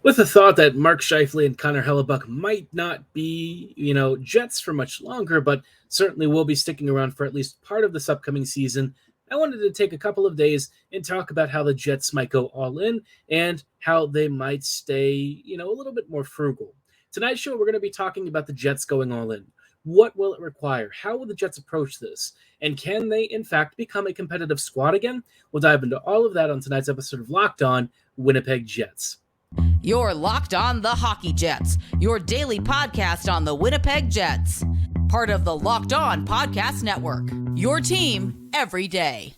With the thought that Mark Scheifele and Connor Hellebuyck might not be, Jets for much longer, but certainly will be sticking around for at least part of this upcoming season, I wanted to take a couple of days and talk about how the Jets might go all in and how they might stay, a little bit more frugal. Tonight's show, we're going to be talking about the Jets going all in. What will it require? How will the Jets approach this? And can they, in fact, become a competitive squad again? We'll dive into all of that on tonight's episode of Locked On Winnipeg Jets. You're Locked On the Hockey Jets, your daily podcast on the Winnipeg Jets. Part of the Locked On Podcast Network, your team every day.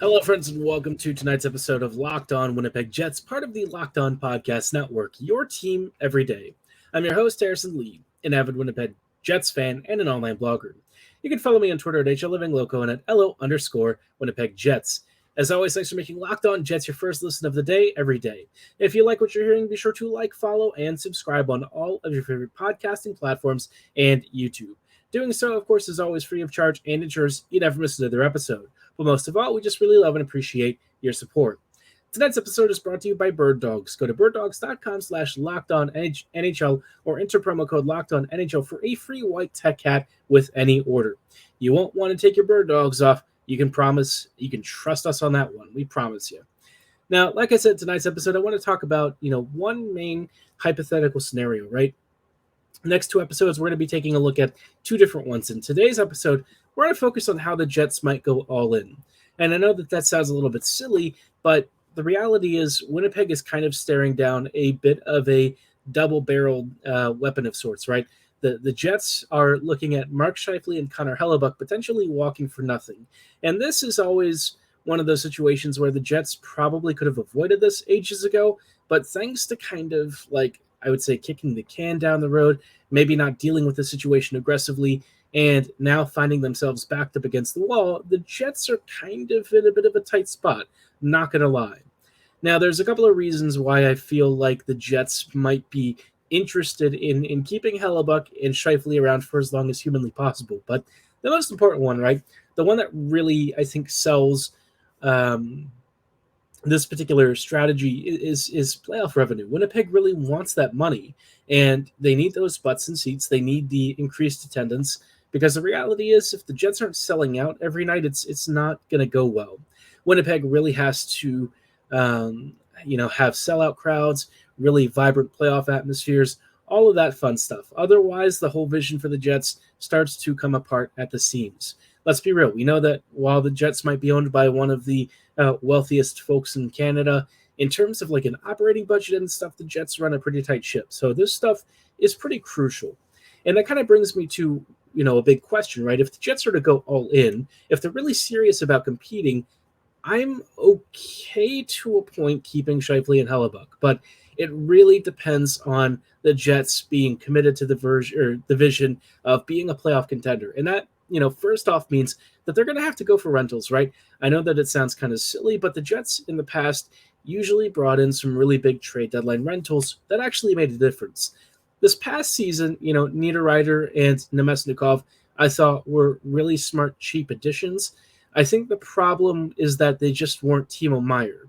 Hello, friends, and welcome to tonight's episode of Locked On Winnipeg Jets, part of the Locked On Podcast Network, your team every day. I'm your host, Harrison Lee, an avid Winnipeg Jets fan and an online blogger. You can follow me on Twitter at HLivingLoco and at LO_Winnipeg Jets. As always, thanks for making Locked On Jets your first listen of the day every day. If you like what you're hearing, be sure to like, follow, and subscribe on all of your favorite podcasting platforms and YouTube. Doing so, of course, is always free of charge and ensures you never miss another episode. But most of all, we just really love and appreciate your support. Tonight's episode is brought to you by Birddogs. Go to birddogs.com/LockedOnNHL or enter promo code LockedOnNHL for a free white tech hat with any order. You won't want to take your bird dogs off. You can trust us on that one. We promise you. Now, like I said, tonight's episode, I want to talk about, one main hypothetical scenario, right? Next two episodes, we're going to be taking a look at two different ones. In today's episode, we're going to focus on how the Jets might go all in. And I know that sounds a little bit silly, but the reality is Winnipeg is kind of staring down a bit of a double-barreled weapon of sorts, right? The Jets are looking at Mark Scheifele and Connor Hellebuyck potentially walking for nothing. And this is always one of those situations where the Jets probably could have avoided this ages ago, but thanks to kind of I would say kicking the can down the road, maybe not dealing with the situation aggressively, and now finding themselves backed up against the wall, the Jets are kind of in a bit of a tight spot, not going to lie. Now, there's a couple of reasons why I feel like the Jets might be interested in keeping Hellebuyck and Scheifele around for as long as humanly possible. But the most important one, right, the one that really, I think, sells this particular strategy is playoff revenue. Winnipeg really wants that money, and they need those butts and seats. They need the increased attendance, because the reality is if the Jets aren't selling out every night, it's not going to go well. Winnipeg really has to, have sellout crowds, really vibrant playoff atmospheres, all of that fun stuff. Otherwise, the whole vision for the Jets starts to come apart at the seams. Let's be real. We know that while the Jets might be owned by one of the wealthiest folks in Canada, in terms of an operating budget and stuff, the Jets run a pretty tight ship. So this stuff is pretty crucial. And that kind of brings me to, a big question, right? If the Jets are to go all in, if they're really serious about competing, I'm okay to a point keeping Scheifele and Hellebuyck, but it really depends on the Jets being committed to the vision of being a playoff contender. And that, first off means that they're going to have to go for rentals, right? I know that it sounds kind of silly, but the Jets in the past usually brought in some really big trade deadline rentals that actually made a difference. This past season, Niederreiter and Nemesnikov, I thought were really smart, cheap additions. I think the problem is that they just weren't Timo Meier.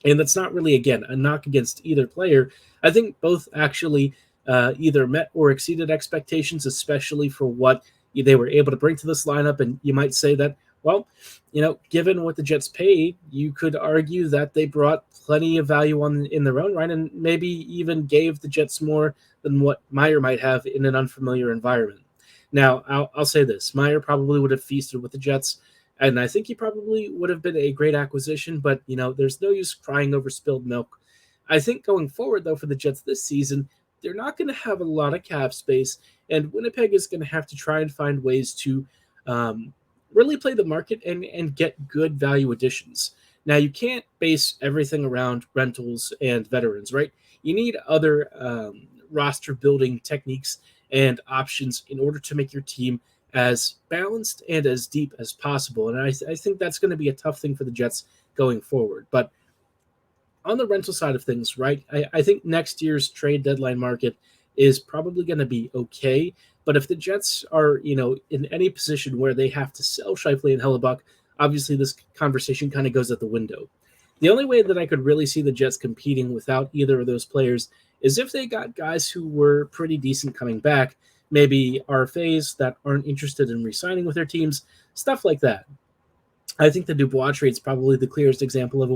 And that's not really, again, a knock against either player. I think both actually either met or exceeded expectations, especially for what they were able to bring to this lineup. And you might say that, well, given what the Jets paid, you could argue that they brought plenty of value in their own right, and maybe even gave the Jets more than what Meier might have in an unfamiliar environment. Now, I'll say this. Meier probably would have feasted with the Jets, and I think he probably would have been a great acquisition, but, there's no use crying over spilled milk. I think going forward, though, for the Jets this season, they're not going to have a lot of cap space, and Winnipeg is going to have to try and find ways to really play the market and get good value additions. Now, you can't base everything around rentals and veterans, right? You need other roster building techniques and options in order to make your team as balanced and as deep as possible. And I think that's going to be a tough thing for the Jets going forward. But on the rental side of things, right, I think next year's trade deadline market is probably going to be okay. But if the Jets are, in any position where they have to sell Scheifele and Hellebuyck, obviously this conversation kind of goes out the window. The only way that I could really see the Jets competing without either of those players is if they got guys who were pretty decent coming back, maybe RFAs that aren't interested in re-signing with their teams, stuff like that. I think the Dubois trade is probably the clearest example of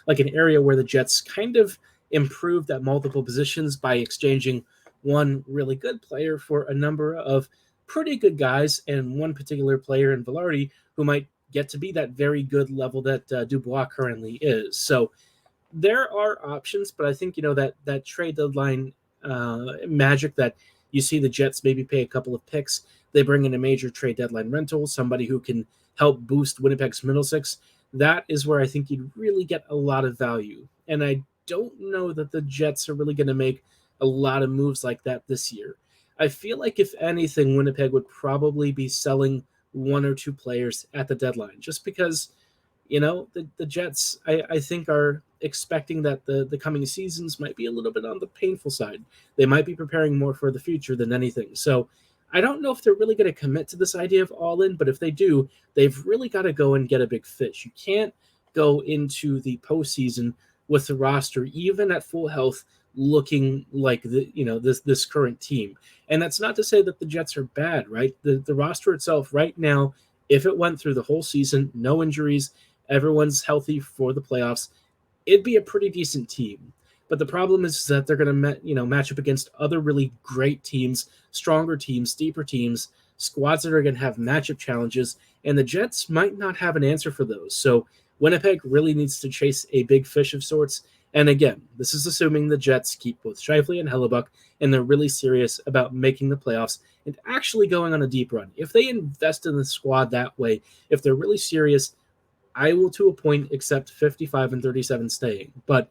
like an area where the Jets kind of improved at multiple positions by exchanging one really good player for a number of pretty good guys and one particular player in Velarde who might get to be that very good level that Dubois currently is. So there are options, but I think, that trade deadline magic that you see the Jets maybe pay a couple of picks. They bring in a major trade deadline rental, somebody who can help boost Winnipeg's middle six. That is where I think you'd really get a lot of value. And I don't know that the Jets are really going to make a lot of moves like that this year. I feel like if anything, Winnipeg would probably be selling one or two players at the deadline, just because, the Jets, I think, are expecting that the coming seasons might be a little bit on the painful side. They might be preparing more for the future than anything. So I don't know if they're really going to commit to this idea of all in, but if they do, they've really got to go and get a big fish. You can't go into the postseason with the roster, even at full health, looking like this current team. And that's not to say that the Jets are bad, right? The roster itself right now, if it went through the whole season, no injuries, everyone's healthy for the playoffs, it'd be a pretty decent team. But the problem is that they're going to match up against other really great teams, stronger teams, deeper teams, squads that are going to have matchup challenges, and the Jets might not have an answer for those. So Winnipeg really needs to chase a big fish of sorts. And again, this is assuming the Jets keep both Scheifele and Hellebuyck, and they're really serious about making the playoffs and actually going on a deep run. If they invest in the squad that way, if they're really serious, I will to a point accept 55 and 37 staying. But,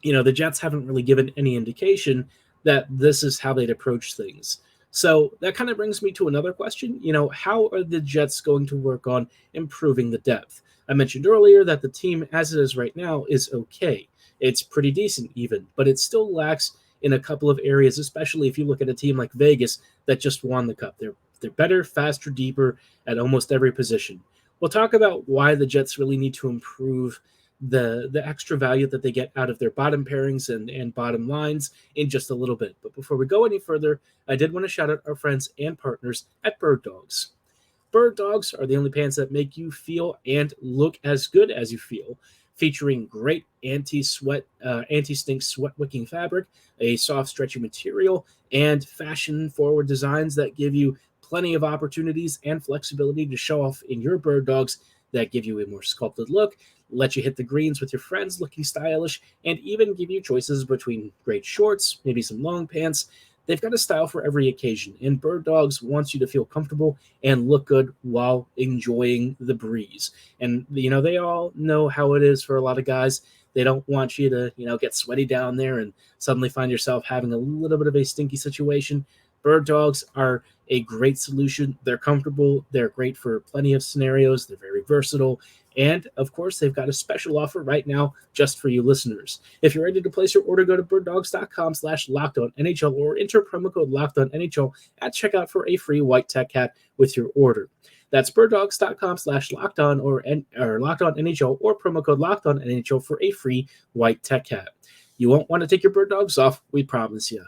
the Jets haven't really given any indication that this is how they'd approach things. So that kind of brings me to another question. How are the Jets going to work on improving the depth? I mentioned earlier that the team as it is right now is okay. It's pretty decent even, but it still lacks in a couple of areas, especially if you look at a team like Vegas that just won the Cup. They're better, faster, deeper at almost every position. We'll talk about why the Jets really need to improve the extra value that they get out of their bottom pairings and bottom lines in just a little bit. But before we go any further, I did want to shout out our friends and partners at Birddogs. Birddogs are the only pants that make you feel and look as good as you feel, featuring great anti-stink sweat-wicking fabric, a soft, stretchy material, and fashion-forward designs that give you plenty of opportunities and flexibility to show off in your bird dogs that give you a more sculpted look, let you hit the greens with your friends looking stylish, and even give you choices between great shorts, maybe some long pants. They've got a style for every occasion, and Birddogs wants you to feel comfortable and look good while enjoying the breeze. And, they all know how it is for a lot of guys. They don't want you to, get sweaty down there and suddenly find yourself having a little bit of a stinky situation. Birddogs are a great solution. They're comfortable. They're great for plenty of scenarios. They're very versatile. And, of course, they've got a special offer right now just for you listeners. If you're ready to place your order, go to birddogs.com/LockedOnNHL or enter promo code LockedOnNHL at checkout for a free white tech hat with your order. That's birddogs.com/LockedOn or LockedOnNHL or promo code LockedOnNHL for a free white tech hat. You won't want to take your bird dogs off, we promise you.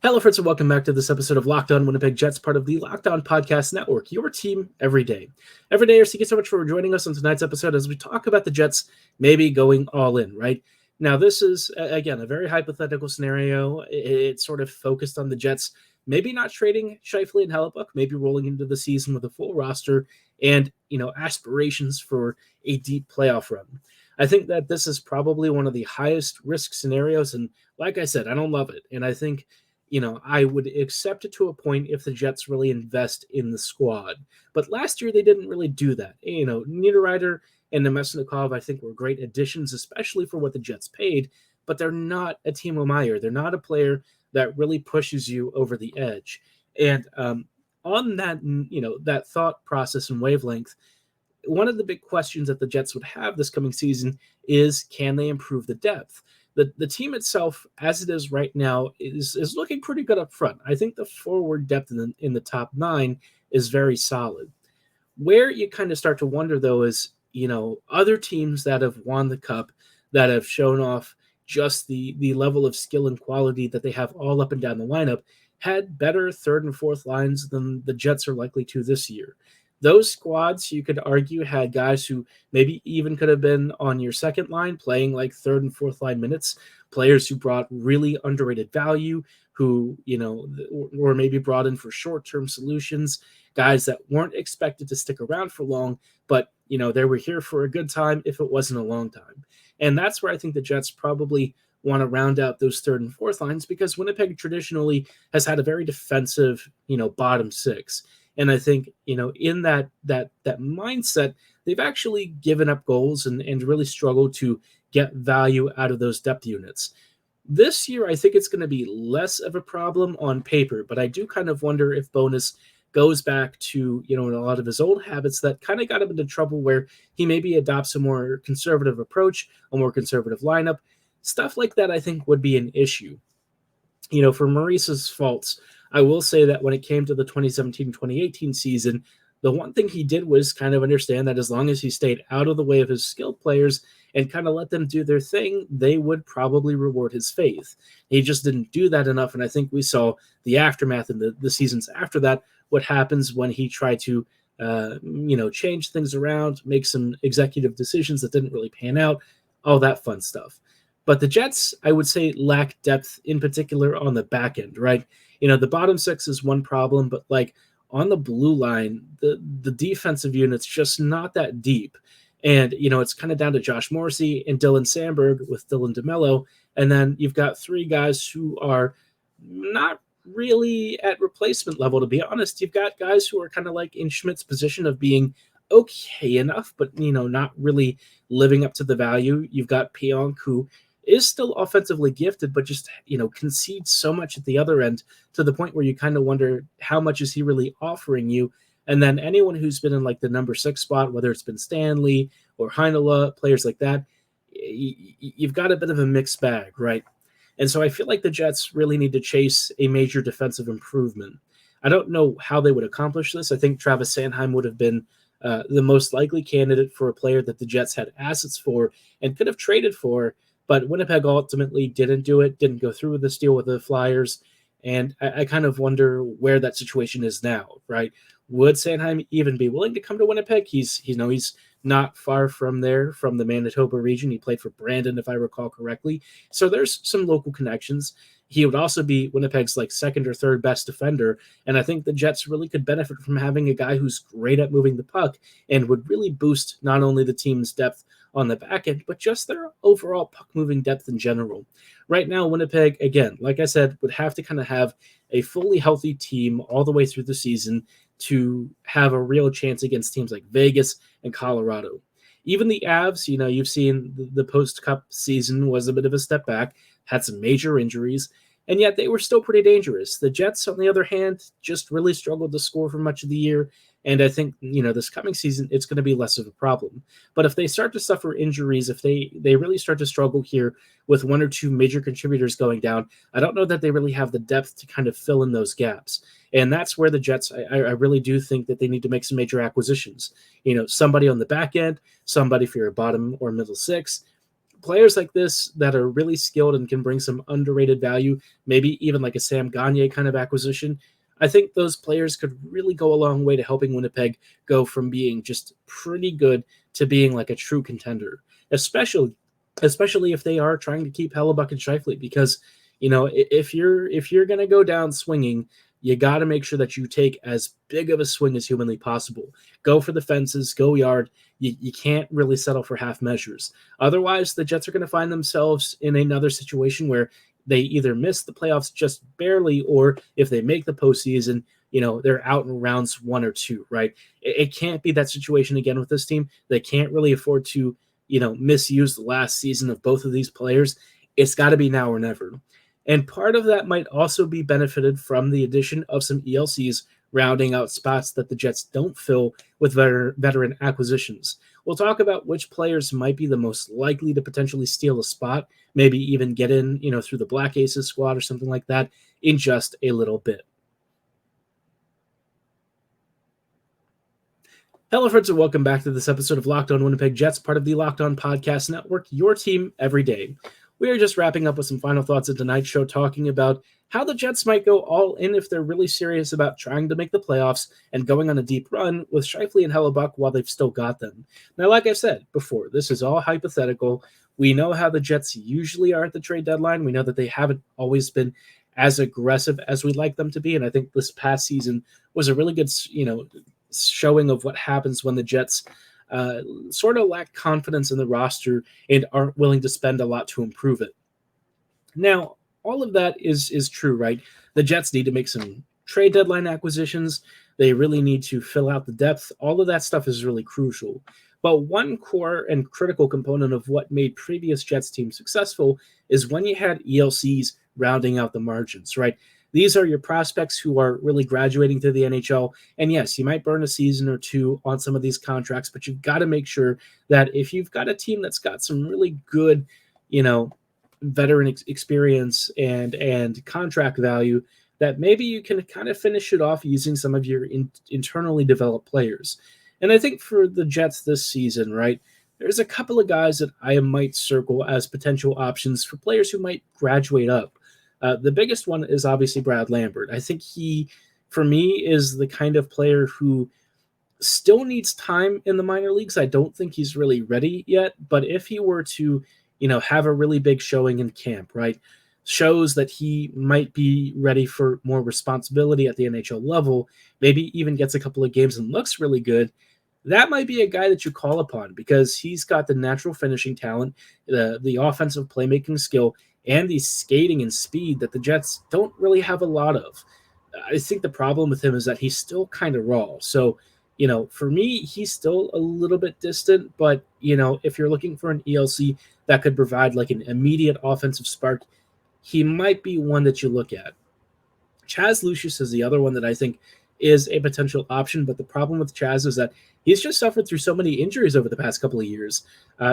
Hello, friends, and welcome back to this episode of Locked On Winnipeg Jets, part of the Locked On Podcast Network, your team every day. Every day, thank you so much for joining us on tonight's episode as we talk about the Jets maybe going all in, right? Now, this is, again, a very hypothetical scenario. It's sort of focused on the Jets maybe not trading Scheifele and Hellebuyck, maybe rolling into the season with a full roster and, aspirations for a deep playoff run. I think that this is probably one of the highest risk scenarios, and like I said, I don't love it, and I think I would accept it to a point if the Jets really invest in the squad. But last year, they didn't really do that. Niederreiter and Nemesnikov, I think, were great additions, especially for what the Jets paid, but they're not a Timo Meier. They're not a player that really pushes you over the edge. And on that, that thought process and wavelength, one of the big questions that the Jets would have this coming season is, can they improve the depth? The team itself, as it is right now, is looking pretty good up front. I think the forward depth in the top 9 is very solid. Where you kind of start to wonder, though, is, other teams that have won the Cup, that have shown off just the level of skill and quality that they have all up and down the lineup, had better third and fourth lines than the Jets are likely to this year. Those squads, you could argue, had guys who maybe even could have been on your second line playing like third and fourth line minutes, players who brought really underrated value, who, were maybe brought in for short-term solutions, guys that weren't expected to stick around for long, but, they were here for a good time if it wasn't a long time. And that's where I think the Jets probably want to round out those third and fourth lines, because Winnipeg traditionally has had a very defensive, bottom 6. And I think, in that mindset, they've actually given up goals and really struggled to get value out of those depth units. This year, I think it's going to be less of a problem on paper, but I do kind of wonder if Bowness goes back to, a lot of his old habits that kind of got him into trouble, where he maybe adopts a more conservative approach, a more conservative lineup. Stuff like that, I think, would be an issue. For Maurice's faults, I will say that when it came to the 2017-2018 season, the one thing he did was kind of understand that as long as he stayed out of the way of his skilled players and kind of let them do their thing, they would probably reward his faith. He just didn't do that enough, and I think we saw the aftermath in the seasons after that, what happens when he tried to change things around, make some executive decisions that didn't really pan out, all that fun stuff. But the Jets, I would say, lack depth, in particular on the back end, right? The bottom 6 is one problem, but like on the blue line, the defensive unit's just not that deep. And, it's kind of down to Josh Morrissey and Dylan Sandberg with Dylan DeMello. And then you've got 3 guys who are not really at replacement level, to be honest. You've got guys who are kind of like in Schmidt's position of being okay enough, but, not really living up to the value. You've got Pionk, who is still offensively gifted, but just, concedes so much at the other end, to the point where you kind of wonder, how much is he really offering you? And then anyone who's been in like the number 6 spot, whether it's been Stanley or Heinola, players like that, you've got a bit of a mixed bag, right? And so I feel like the Jets really need to chase a major defensive improvement. I don't know how they would accomplish this. I think Travis Sanheim would have been the most likely candidate for a player that the Jets had assets for and could have traded for, but Winnipeg ultimately didn't do it, didn't go through with this deal with the Flyers. And I kind of wonder where that situation is now, right? Would Sanheim even be willing to come to Winnipeg? He's not far from there, from the Manitoba region. He played for Brandon, if I recall correctly. So there's some local connections. He would also be Winnipeg's like second or third best defender. And I think the Jets really could benefit from having a guy who's great at moving the puck and would really boost not only the team's depth on the back end, but just their overall puck moving depth in general. Right now, Winnipeg, again, like I said, would have to kind of have a fully healthy team all the way through the season to have a real chance against teams like Vegas and Colorado. Even the Avs, you've seen the post-Cup season was a bit of a step back, had some major injuries, and yet they were still pretty dangerous. The Jets, on the other hand, just really struggled to score for much of the year, and I think, this coming season, it's going to be less of a problem. But if they start to suffer injuries, if they really start to struggle here with 1 or 2 major contributors going down, I don't know that they really have the depth to kind of fill in those gaps. And that's where the Jets, I really do think that they need to make some major acquisitions. Somebody on the back end, somebody for your bottom or middle 6, players like this that are really skilled and can bring some underrated value, maybe even like a Sam Gagner kind of acquisition. I think those players could really go a long way to helping Winnipeg go from being just pretty good to being like a true contender, especially if they are trying to keep Hellebuyck and Scheifele, because, if you're going to go down swinging, you got to make sure that you take as big of a swing as humanly possible. Go for the fences, go yard. You can't really settle for half measures. Otherwise, the Jets are going to find themselves in another situation where they either miss the playoffs just barely, or if they make the postseason, they're out in rounds 1 or 2, right? It can't be that situation again with this team. They can't really afford to, misuse the last season of both of these players. It's got to be now or never. And part of that might also be benefited from the addition of some ELCs rounding out spots that the Jets don't fill with veteran acquisitions. We'll talk about which players might be the most likely to potentially steal a spot, maybe even get in, through the Black Aces squad or something like that in just a little bit. Hello, friends, and welcome back to this episode of Locked On Winnipeg Jets, part of the Locked On Podcast Network, your team every day. We are just wrapping up with some final thoughts of tonight's show, talking about how the Jets might go all in if they're really serious about trying to make the playoffs and going on a deep run with Scheifele and Hellebuyck while they've still got them. Now, like I've said before, this is all hypothetical. We know how the Jets usually are at the trade deadline. We know that they haven't always been as aggressive as we'd like them to be, and I think this past season was a really good, showing of what happens when the Jets sort of lack confidence in the roster and aren't willing to spend a lot to improve it. Now, all of that is true, right? The Jets need to make some trade deadline acquisitions. They really need to fill out the depth. All of that stuff is really crucial. But one core and critical component of what made previous Jets teams successful is when you had ELCs rounding out the margins, right? These are your prospects who are really graduating to the NHL. And yes, you might burn a season or two on some of these contracts, but you've got to make sure that if you've got a team that's got some really good, veteran experience and contract value, that maybe you can kind of finish it off using some of your internally developed players. And I think for the Jets this season, right, there's a couple of guys that I might circle as potential options for players who might graduate up. The biggest one is obviously Brad Lambert. I think he, for me, is the kind of player who still needs time in the minor leagues. I don't think he's really ready yet, but if he were to, have a really big showing in camp, right, shows that he might be ready for more responsibility at the NHL level, maybe even gets a couple of games and looks really good, that might be a guy that you call upon because he's got the natural finishing talent, the offensive playmaking skill, and the skating and speed that the Jets don't really have a lot of. I think the problem with him is that he's still kind of raw. So, for me, he's still a little bit distant, but, if you're looking for an ELC that could provide like an immediate offensive spark, he might be one that you look at. Chaz Lucius is the other one that I think is a potential option, but the problem with Chaz is that he's just suffered through so many injuries over the past couple of years.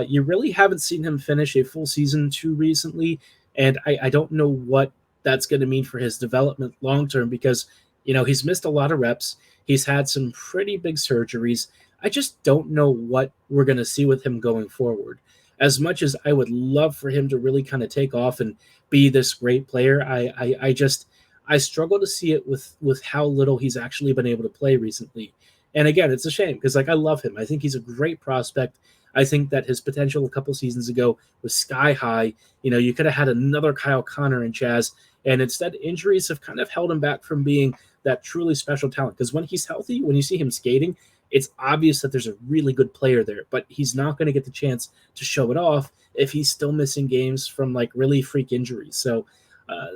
You really haven't seen him finish a full season too recently, and I don't know what that's going to mean for his development long-term because, he's missed a lot of reps. He's had some pretty big surgeries. I just don't know what we're going to see with him going forward. As much as I would love for him to really kind of take off and be this great player, I struggle to see it with how little he's actually been able to play recently. And again, it's a shame because I love him. I think he's a great prospect. I think that his potential a couple seasons ago was sky high. You could have had another Kyle Connor and Chaz, and instead injuries have kind of held him back from being that truly special talent. Because when he's healthy, when you see him skating, it's obvious that there's a really good player there, but he's not going to get the chance to show it off if he's still missing games from like really freak injuries. So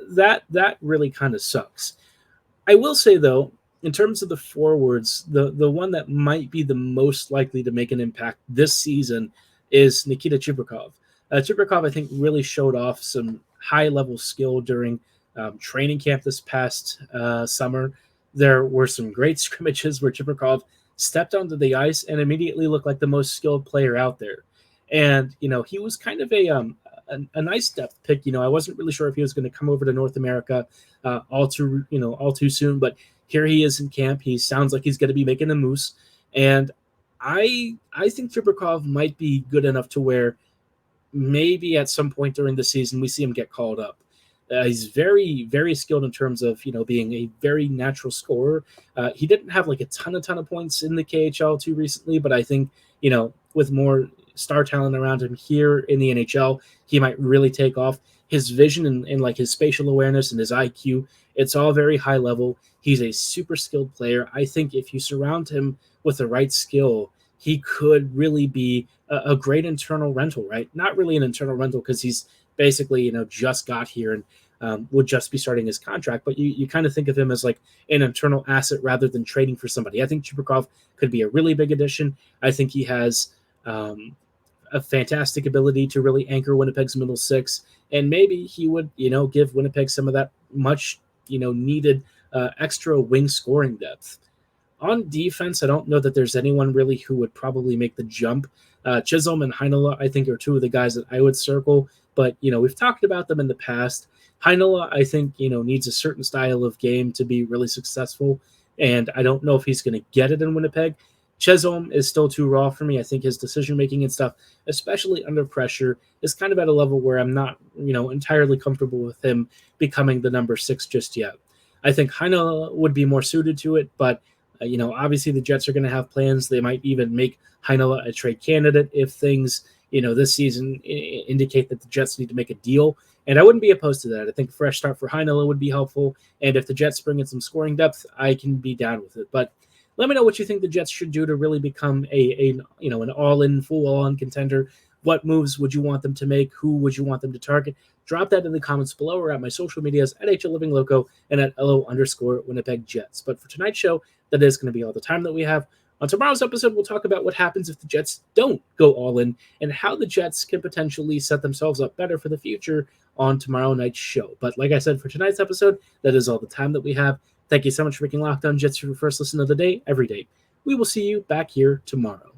that really kind of sucks. I will say, though, in terms of the forwards, the one that might be the most likely to make an impact this season is Nikita Chibrikov. Chibrikov, I think, really showed off some high-level skill during training camp this past summer. There were some great scrimmages where Chibrikov stepped onto the ice and immediately looked like the most skilled player out there. And, he was kind of a nice depth pick. I wasn't really sure if he was going to come over to North America all too soon, but here he is in camp. He sounds like he's going to be making a moose. And I think Chibrikov might be good enough to where maybe at some point during the season we see him get called up. He's very, very skilled in terms of, being a very natural scorer. He didn't have like a ton of points in the KHL too recently, but I think, with more star talent around him here in the NHL, he might really take off. His vision and like his spatial awareness and his IQ, it's all very high level. He's a super skilled player. I think if you surround him with the right skill, he could really be a great internal rental, right? Not really an internal rental because he's basically, just got here and would just be starting his contract. But you kind of think of him as like an internal asset rather than trading for somebody. I think Chibrikov could be a really big addition. I think he has a fantastic ability to really anchor Winnipeg's middle six. And maybe he would, give Winnipeg some of that much, needed extra wing scoring depth. On defense, I don't know that there's anyone really who would probably make the jump. Chisholm and Heinola, I think, are two of the guys that I would circle, but, we've talked about them in the past. Heinola, I think, needs a certain style of game to be really successful, and I don't know if he's going to get it in Winnipeg. Chisholm is still too raw for me. I think his decision-making and stuff, especially under pressure, is kind of at a level where I'm not, entirely comfortable with him becoming the number 6 just yet. I think Heinola would be more suited to it, but obviously the Jets are going to have plans. They might even make Heinola a trade candidate if things, this season indicate that the Jets need to make a deal. And I wouldn't be opposed to that. I think a fresh start for Heinola would be helpful. And if the Jets bring in some scoring depth, I can be down with it. But let me know what you think the Jets should do to really become an all-in, full-on contender. What moves would you want them to make? Who would you want them to target? Drop that in the comments below or at my social medias at HLivingLoco and at LO_Winnipeg Jets. But for tonight's show, that is going to be all the time that we have. On tomorrow's episode, we'll talk about what happens if the Jets don't go all in and how the Jets can potentially set themselves up better for the future on tomorrow night's show. But like I said, for tonight's episode, that is all the time that we have. Thank you so much for making Locked On Jets your first listen of the day, every day. We will see you back here tomorrow.